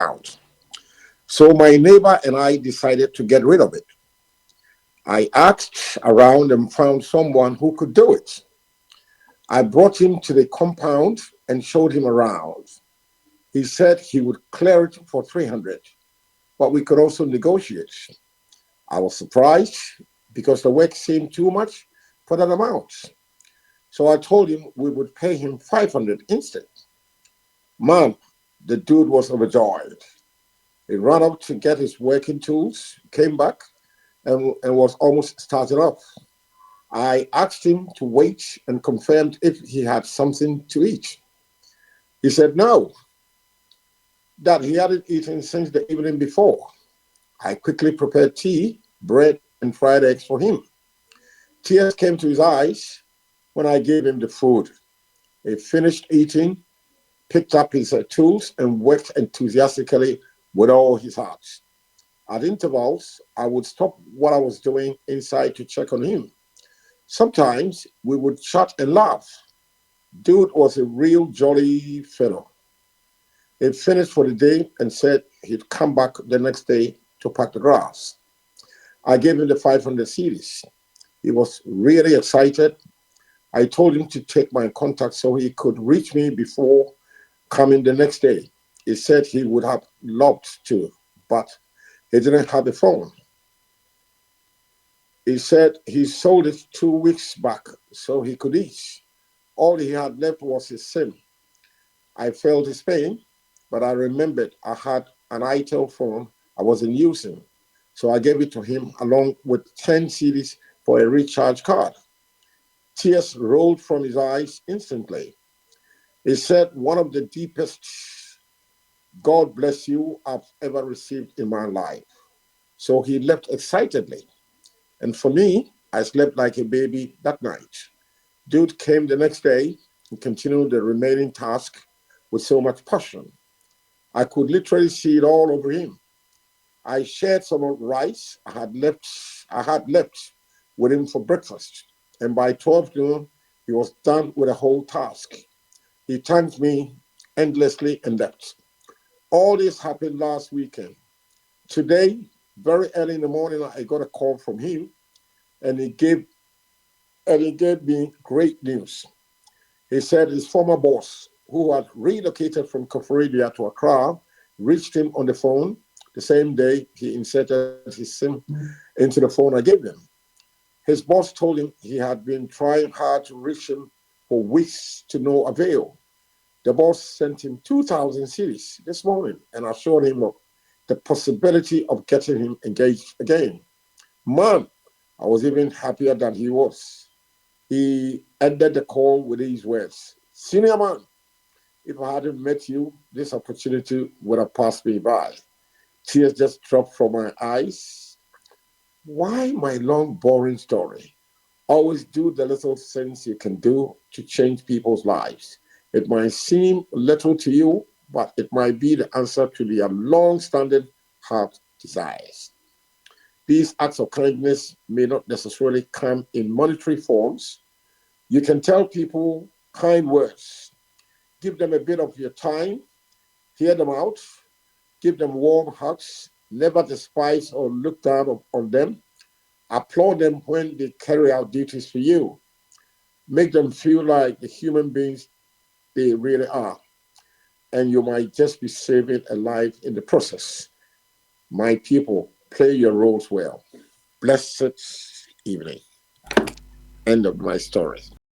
out. So my neighbor and I decided to get rid of it. I asked around and found someone who could do it. I brought him to the compound and showed him around. He said he would clear it for 300, but we could also negotiate. I was surprised because the work seemed too much for that amount. So I told him we would pay him 500 instead. Man, the dude was overjoyed. He ran up to get his working tools, came back, and was almost started off. I asked him to wait and confirmed if he had something to eat. He said no, that he hadn't eaten since the evening before. I quickly prepared tea, bread, and fried eggs for him. Tears came to his eyes when I gave him the food. He finished eating, picked up his tools, and worked enthusiastically with all his heart. At intervals, I would stop what I was doing inside to check on him. Sometimes we would chat and laugh. Dude was a real jolly fellow. He finished for the day and said he'd come back the next day to pack the grass. I gave him the 500 CDs. He was really excited. I told him to take my contact so he could reach me before coming the next day. He said he would have loved to, but he didn't have a phone. He said he sold it 2 weeks back so he could eat. All he had left was his SIM. I felt his pain, but I remembered I had an ITEL phone I wasn't using. So I gave it to him along with 10 CDs for a recharge card. Tears rolled from his eyes instantly. He said, one of the deepest God bless you I've ever received in my life. So he left excitedly. And for me, I slept like a baby that night. Dude came the next day and continued the remaining task with so much passion. I could literally see it all over him. I shared some of rice I had left with him for breakfast. And by 12 noon, he was done with the whole task. He thanked me endlessly and left. All this happened last weekend. Today, very early in the morning, I got a call from him, and he gave me great news. He said his former boss, who had relocated from Koforidua to Accra, reached him on the phone the same day he inserted his SIM into the phone I gave him. His boss told him he had been trying hard to reach him for weeks to no avail. The boss sent him 2,000 series this morning and assured him of the possibility of getting him engaged again. Man, I was even happier than he was. He ended the call with these words: Senior man, if I hadn't met you, this opportunity would have passed me by. Tears just dropped from my eyes. Why my long, boring story? Always do the little things you can do to change people's lives. It might seem little to you, but it might be the answer to their long standing heart desires. These acts of kindness may not necessarily come in monetary forms. You can tell people kind words, give them a bit of your time, hear them out, give them warm hugs, never despise or look down on them, applaud them when they carry out duties for you, make them feel like the human beings they really are, and you might just be saving a life in the process. My people, play your roles well. Blessed evening. End of my story.